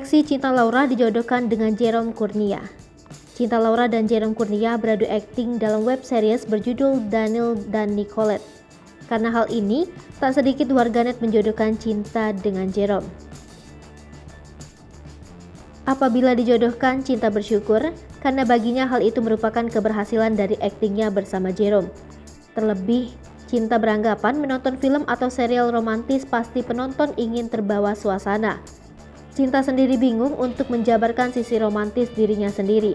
Reaksi Cinta Laura dijodohkan dengan Jerome Kurnia. Cinta Laura dan Jerome Kurnia beradu akting dalam web series berjudul Daniel dan Nicolette. Karena hal ini, tak sedikit warganet menjodohkan Cinta dengan Jerome. Apabila dijodohkan, Cinta bersyukur karena baginya hal itu merupakan keberhasilan dari aktingnya bersama Jerome. Terlebih, Cinta beranggapan menonton film atau serial romantis pasti penonton ingin terbawa suasana. Cinta sendiri bingung untuk menjabarkan sisi romantis dirinya sendiri.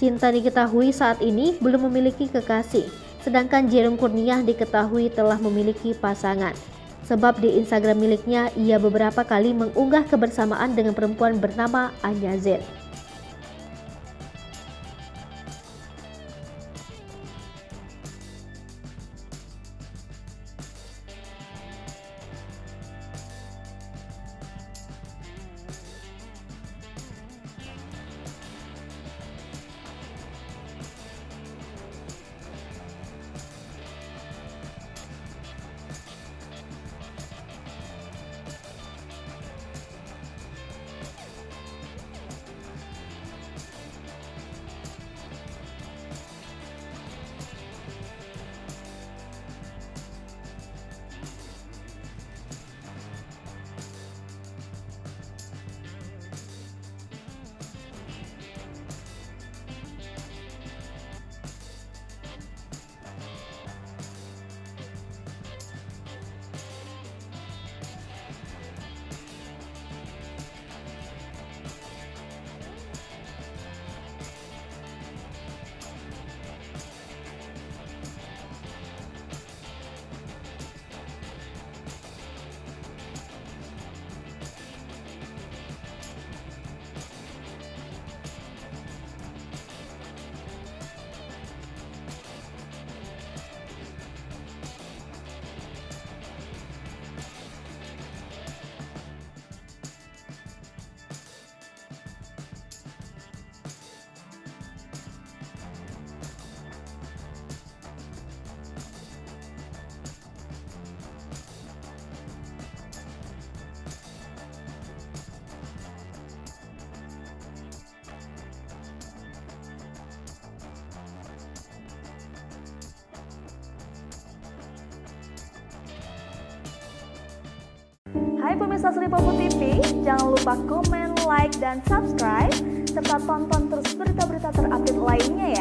Cinta diketahui saat ini belum memiliki kekasih, sedangkan Jerome Kurnia diketahui telah memiliki pasangan. Sebab di Instagram miliknya ia beberapa kali mengunggah kebersamaan dengan perempuan bernama Anya Z. Hai pemirsa Sri Popo TV, jangan lupa komen, like, dan subscribe, serta tonton terus berita-berita terupdate lainnya ya.